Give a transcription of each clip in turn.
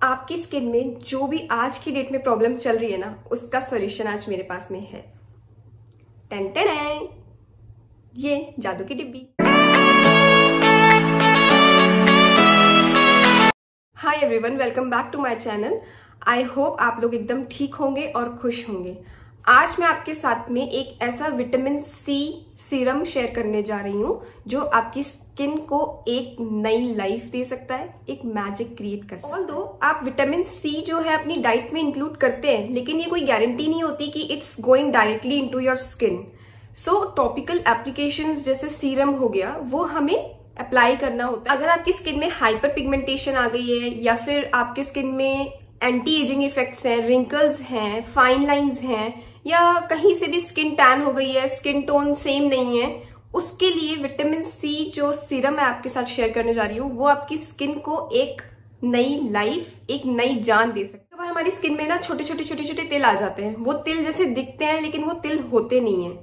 आपकी स्किन में जो भी आज की डेट में प्रॉब्लम चल रही है ना, उसका सॉल्यूशन आज मेरे पास में है। टेन टेन, ये जादू की डिब्बी। Hi everyone, welcome back to my channel. I hope आप लोग एकदम ठीक होंगे और खुश होंगे। आज मैं आपके साथ में एक ऐसा विटामिन सी सीरम शेयर करने जा रही हूँ जो आपकी स्किन को एक नई लाइफ दे सकता है, एक मैजिक क्रिएट कर सकता है। ऑल्दो आप विटामिन सी जो है अपनी डाइट में इंक्लूड करते हैं, लेकिन ये कोई गारंटी नहीं होती कि it's going directly into your skin. So topical applications जैसे सीरम हो गया, वो हमें अप्लाई करना होता है। अगर आपकी स्किन में हाइपर पिगमेंटेशन आ गई है या फिर आपकी स्किन में एंटी एजिंग इफेक्ट्स हैं, रिंकल्स हैं, फाइन लाइंस हैं, या कहीं से भी स्किन टैन हो गई है, स्किन टोन सेम नहीं है, उसके लिए विटामिन सी जो सीरम मैं आपके साथ शेयर करने जा रही हूँ, वो आपकी स्किन को एक नई लाइफ, एक नई जान दे सकती है। हमारी स्किन में ना छोटे छोटे तिल आ जाते हैं। वो तिल जैसे दिखते हैं लेकिन वो तिल होते नहीं है,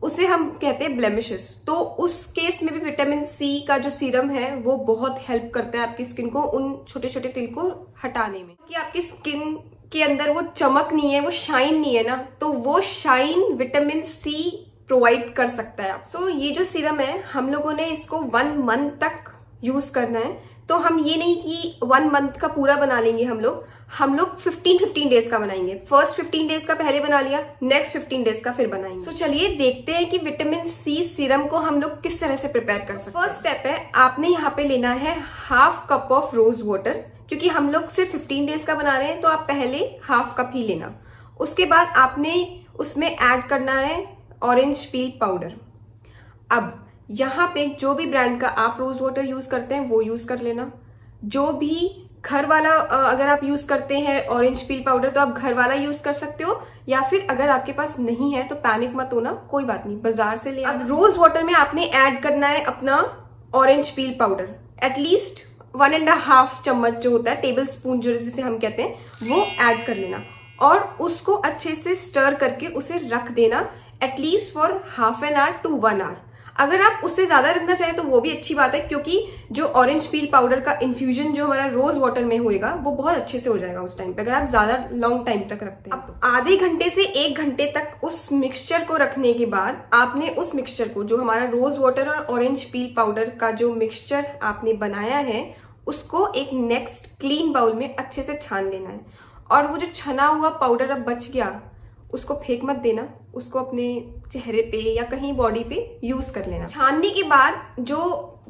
उसे हम कहते हैं ब्लेमिशेस। तो उस केस में भी विटामिन सी का जो सीरम है वो बहुत हेल्प करता है आपकी स्किन को उन छोटे छोटे तिल को हटाने में। कि आपकी स्किन के अंदर वो चमक नहीं है, वो शाइन नहीं है ना, तो वो शाइन विटामिन सी प्रोवाइड कर सकता है। सो ये जो सीरम है, हम लोगों ने इसको 1 मंथ तक यूज करना है। तो हम ये नहीं कि 1 मंथ का पूरा बना लेंगे, हम लोग 15 डेज का बनाएंगे। फर्स्ट 15 डेज का पहले बना लिया, नेक्स्ट 15 डेज का फिर बनाएंगे। सो चलिए देखते हैं कि विटामिन सी सीरम को हम लोग किस तरह से प्रिपेयर कर सकते हैं। फर्स्ट स्टेप है, आपने यहाँ पे लेना है ½ कप ऑफ रोज वाटर। क्योंकि हम लोग सिर्फ 15 डेज का बना रहे हैं, तो आप पहले ½ कप ही लेना। उसके बाद आपने उसमें ऐड करना है ऑरेंज पील पाउडर। अब यहाँ पे जो भी ब्रांड का आप रोज वाटर यूज करते हैं वो यूज कर लेना। जो भी घर वाला अगर आप यूज करते हैं ऑरेंज पील पाउडर, तो आप घर वाला यूज कर सकते हो, या फिर अगर आपके पास नहीं है तो पैनिक मत होना, कोई बात नहीं, बाजार से ले। अब रोज वाटर में आपने ऐड करना है अपना ऑरेंज पील पाउडर, एटलीस्ट 1.5 चम्मच जो होता है, टेबल स्पून जो जिसे हम कहते हैं, वो ऐड कर लेना और उसको अच्छे से स्टर करके उसे रख देना at least for ½ an hour to 1 hour. अगर आप उससे ज्यादा रखना चाहें तो वो भी अच्छी बात है, क्योंकि जो ऑरेंज पील पाउडर का इन्फ्यूजन जो हमारा रोज वाटर में होएगा वो बहुत अच्छे से हो जाएगा उस टाइम पे, अगर आप ज्यादा लॉन्ग टाइम तक रखते हैं। अब आधे घंटे से 1 घंटे तक उस मिक्सचर को रखने के बाद आपने उस मिक्सचर को, जो हमारा रोज वाटर और ऑरेंज पील पाउडर का जो मिक्सचर आपने बनाया है, उसको एक नेक्स्ट क्लीन बाउल में अच्छे से छान लेना है। और वो जो छना हुआ पाउडर अब बच गया, उसको फेंक मत देना, उसको अपने चेहरे पे या कहीं बॉडी पे यूज कर लेना। छानने के बाद जो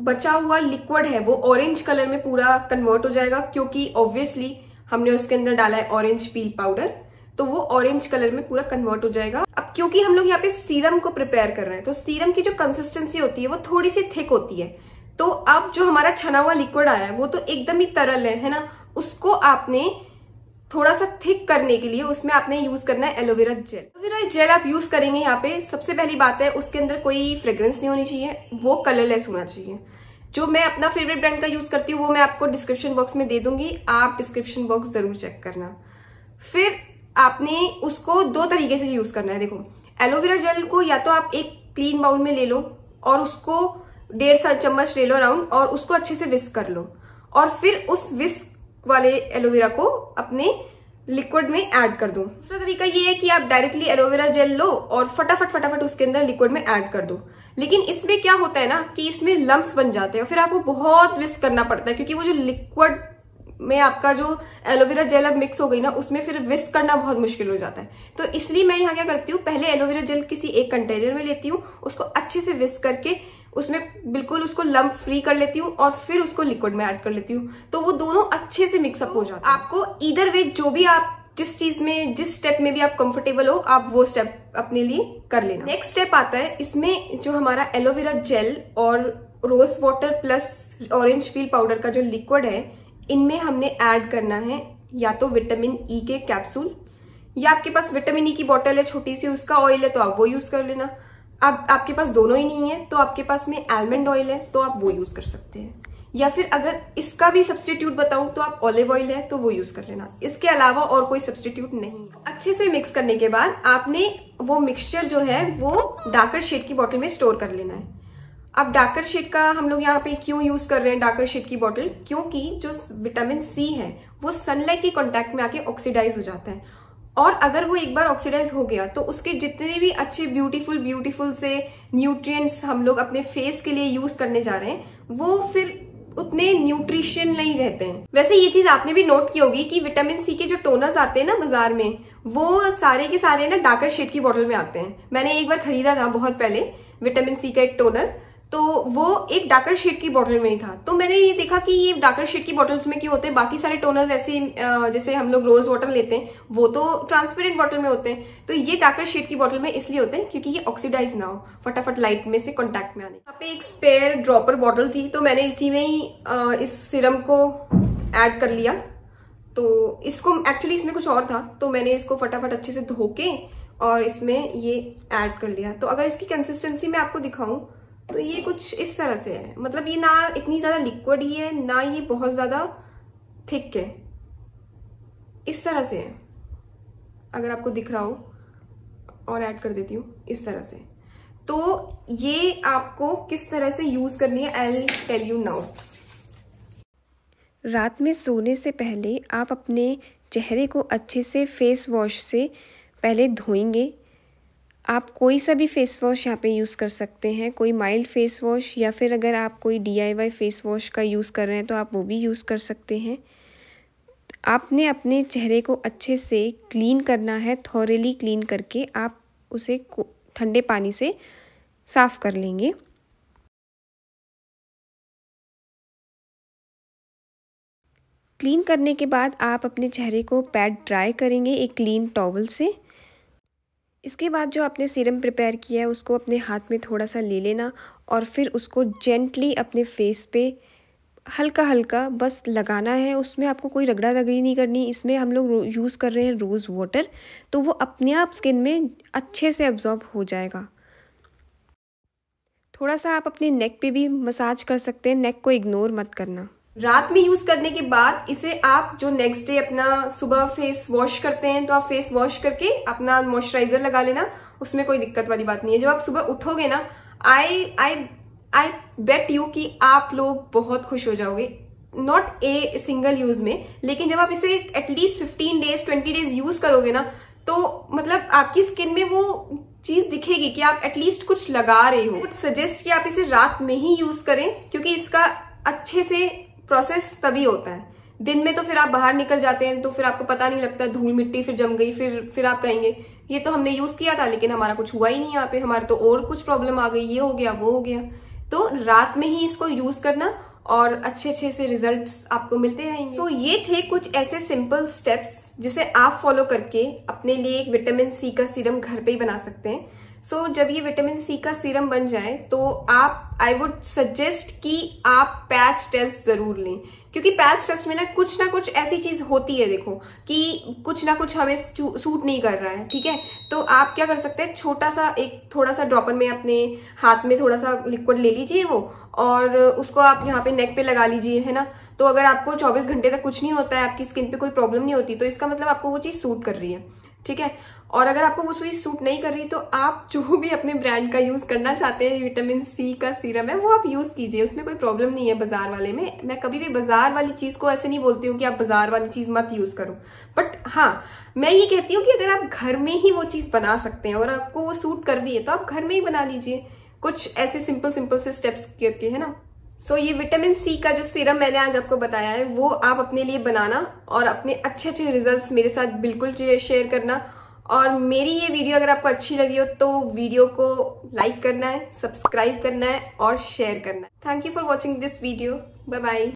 बचा हुआ लिक्विड है वो ऑरेंज कलर में पूरा कन्वर्ट हो जाएगा, क्योंकि ऑब्वियसली हमने उसके अंदर डाला है ऑरेंज पील पाउडर, तो वो ऑरेंज कलर में पूरा कन्वर्ट हो जाएगा। अब क्योंकि हम लोग यहाँ पे सीरम को प्रिपेयर कर रहे हैं, तो सीरम की जो कंसिस्टेंसी होती है वो थोड़ी सी थिक होती है। तो अब जो हमारा छना हुआ लिक्विड आया है वो तो एकदम ही तरल है ना, उसको आपने थोड़ा सा थिक करने के लिए उसमें आपने यूज करना है एलोवेरा जेल। एलोवेरा जेल आप यूज करेंगे यहाँ पे, सबसे पहली बात है उसके अंदर कोई फ्रेग्रेंस नहीं होनी चाहिए, वो कलरलेस होना चाहिए। जो मैं अपना फेवरेट ब्रांड का यूज करती हूँ वो मैं आपको डिस्क्रिप्शन बॉक्स में दे दूंगी, आप डिस्क्रिप्शन बॉक्स जरूर चेक करना। फिर आपने उसको 2 तरीके से यूज करना है। देखो, एलोवेरा जेल को या तो आप एक क्लीन बाउल में ले लो और उसको 1.5 चम्मच ले लो अराउंड, और उसको अच्छे से विस्क कर लो, और फिर उस विस्क वाले एलोवेरा को अपने लिक्विड में ऐड कर दो। दूसरा तरीका ये है कि आप डायरेक्टली एलोवेरा जेल लो और फटाफट उसके अंदर लिक्विड में ऐड कर दो। लेकिन इसमें क्या होता है ना कि इसमें लम्प्स बन जाते हैं, फिर आपको बहुत विस्क करना पड़ता है, क्योंकि वो जो लिक्विड में आपका जो एलोवेरा जेल अब मिक्स हो गई ना, उसमें फिर विस्क करना बहुत मुश्किल हो जाता है। तो इसलिए मैं यहाँ क्या करती हूँ, पहले एलोवेरा जेल किसी एक कंटेनर में लेती हूँ, उसको अच्छे से विस्क करके उसमें बिल्कुल उसको लंप फ्री कर लेती हूँ और फिर उसको लिक्विड में ऐड कर लेती हूँ, तो वो दोनों अच्छे से मिक्सअप हो जाता है। आपको ईदर वे जो भी आप जिस चीज में, जिस स्टेप में भी आप कंफर्टेबल हो, आप वो स्टेप अपने लिए कर लेना। नेक्स्ट स्टेप आता है, इसमें जो हमारा एलोवेरा जेल और rose water plus orange peel powder का जो लिक्विड है, इनमें हमने ऐड करना है या तो विटामिन ई के कैप्सूल, या आपके पास विटामिन ई की बोतल है छोटी सी, उसका ऑयल है तो आप वो यूज कर लेना। अब आपके पास दोनों ही नहीं है तो आपके पास में आलमंड ऑयल है तो आप वो यूज कर सकते हैं, या फिर अगर इसका भी सब्स्टिट्यूट बताऊं तो आप ऑलिव ऑयल है तो वो यूज कर लेना। इसके अलावा और कोई सब्स्टिट्यूट नहीं। अच्छे से मिक्स करने के बाद आपने वो मिक्सचर जो है वो डार्कर शेड की बोतल में स्टोर कर लेना है। अब डार्कर शेड का हम लोग यहाँ पे क्यों यूज कर रहे हैं डार्कर शेड की बॉटल, क्योंकि जो विटामिन सी है वो सनलाइट के कांटेक्ट में आके ऑक्सीडाइज हो जाता है, और अगर वो एक बार ऑक्सीडाइज हो गया तो उसके जितने भी अच्छे ब्यूटीफुल से न्यूट्रिएंट्स हम लोग अपने फेस के लिए यूज करने जा रहे हैं वो फिर उतने न्यूट्रिशन नहीं रहते हैं। वैसे ये चीज आपने भी नोट की होगी कि विटामिन सी के जो टोनर्स आते हैं ना बाजार में, वो सारे के सारे ना डार्कर शेड की बोतल में आते हैं। मैंने एक बार खरीदा था बहुत पहले विटामिन सी का एक टोनर, तो वो एक डार्कर शेड की बोतल में ही था। तो मैंने ये देखा कि ये डार्कर शेड की बोटल्स में क्यों होते हैं, बाकी सारे टोनर्स ऐसे जैसे हम लोग रोज वाटर लेते हैं वो तो ट्रांसपेरेंट बोतल में होते हैं, तो ये डार्कर शेड की बोतल में इसलिए होते हैं क्योंकि ये ऑक्सीडाइज ना हो, फटाफट लाइट में से कॉन्टैक्ट में आने। यहाँ पे एक स्पेयर ड्रॉपर बॉटल थी तो मैंने इसी में ही इस सीरम को ऐड कर लिया। तो इसको एक्चुअली इसमें कुछ और था तो मैंने इसको फटाफट अच्छे से धो के और इसमें ये ऐड कर लिया। तो अगर इसकी कंसिस्टेंसी मैं आपको दिखाऊं तो ये कुछ इस तरह से है, मतलब ये ना इतनी ज्यादा लिक्विड ही है ना ये बहुत ज्यादा थिक है, इस तरह से है। अगर आपको दिख रहा हो और ऐड कर देती हूँ इस तरह से। तो ये आपको किस तरह से यूज करनी है I will tell you now. रात में सोने से पहले आप अपने चेहरे को अच्छे से फेस वॉश से पहले धोएंगे। आप कोई सा भी फेस वॉश यहाँ पे यूज़ कर सकते हैं, कोई माइल्ड फेस वॉश, या फिर अगर आप कोई DIY फेस वॉश का यूज़ कर रहे हैं तो आप वो भी यूज़ कर सकते हैं। आपने अपने चेहरे को अच्छे से क्लीन करना है, थॉरली क्लीन करके आप उसे ठंडे पानी से साफ़ कर लेंगे। क्लीन करने के बाद आप अपने चेहरे को पैड ड्राई करेंगे एक क्लीन टॉवल से। इसके बाद जो आपने सीरम प्रिपेयर किया है उसको अपने हाथ में थोड़ा सा ले लेना और फिर उसको जेंटली अपने फेस पे हल्का हल्का बस लगाना है। उसमें आपको कोई रगड़ा रगड़ी नहीं करनी। इसमें हम लोग यूज़ कर रहे हैं रोज़ वाटर, तो वो अपने आप स्किन में अच्छे से अब्जॉर्ब हो जाएगा। थोड़ा सा आप अपने नेक पे भी मसाज कर सकते हैं, नेक को इग्नोर मत करना। रात में यूज करने के बाद इसे आप जो नेक्स्ट डे अपना सुबह फेस वॉश करते हैं तो आप फेस वॉश करके अपना मॉइस्चराइजर लगा लेना, उसमें कोई दिक्कत वाली बात नहीं है। जब आप सुबह उठोगे ना आई बेट यू कि आप लोग बहुत खुश हो जाओगे, नॉट ए सिंगल यूज में, लेकिन जब आप इसे एटलीस्ट 15 डेज 20 डेज यूज करोगे ना तो मतलब आपकी स्किन में वो चीज दिखेगी कि आप एटलीस्ट कुछ लगा रहे हो। सजेस्ट कि आप इसे रात में ही यूज करें क्योंकि इसका अच्छे से प्रोसेस तभी होता है। दिन में तो फिर आप बाहर निकल जाते हैं तो फिर आपको पता नहीं लगता, धूल मिट्टी फिर जम गई, फिर आप कहेंगे ये तो हमने यूज किया था लेकिन हमारा कुछ हुआ ही नहीं, यहाँ पे हमारे तो और कुछ प्रॉब्लम आ गई, ये हो गया वो हो गया। तो रात में ही इसको यूज करना और अच्छे से रिजल्ट्स आपको मिलते रहेंगे। सो ये थे कुछ ऐसे सिंपल स्टेप्स जिसे आप फॉलो करके अपने लिए एक विटामिन सी का सीरम घर पे ही बना सकते हैं। सो जब ये विटामिन सी का सीरम बन जाए तो आप आई वुड सजेस्ट कि आप पैच टेस्ट जरूर लें, क्योंकि पैच टेस्ट में ना कुछ ऐसी चीज होती है देखो कि कुछ ना कुछ हमें सूट नहीं कर रहा है, ठीक है। तो आप क्या कर सकते हैं, थोड़ा सा ड्रॉपर में अपने हाथ में थोड़ा सा लिक्विड ले लीजिए वो, और उसको आप यहाँ पे नेक पे लगा लीजिए, है ना। तो अगर आपको 24 घंटे तक कुछ नहीं होता है, आपकी स्किन पे कोई प्रॉब्लम नहीं होती, तो इसका मतलब आपको वो चीज सूट कर रही है, ठीक है। और अगर आपको वो चीज सूट नहीं कर रही तो आप जो भी अपने ब्रांड का यूज करना चाहते हैं विटामिन सी का सीरम है वो आप यूज कीजिए, उसमें कोई प्रॉब्लम नहीं है बाजार वाले में। मैं कभी भी बाजार वाली चीज को ऐसे नहीं बोलती हूँ कि आप बाजार वाली चीज मत यूज करो, बट हाँ मैं ये कहती हूँ कि अगर आप घर में ही वो चीज बना सकते हैं और आपको वो सूट कर दी है तो आप घर में ही बना लीजिए, कुछ ऐसे सिंपल से स्टेप्स करके, है ना। सो ये विटामिन सी का जो सीरम मैंने आज आपको बताया है वो आप अपने लिए बनाना और अपने अच्छे रिजल्ट्स मेरे साथ बिल्कुल शेयर करना। और मेरी ये वीडियो अगर आपको अच्छी लगी हो तो वीडियो को लाइक करना है, सब्सक्राइब करना है और शेयर करना है। Thank you for watching this video. Bye bye.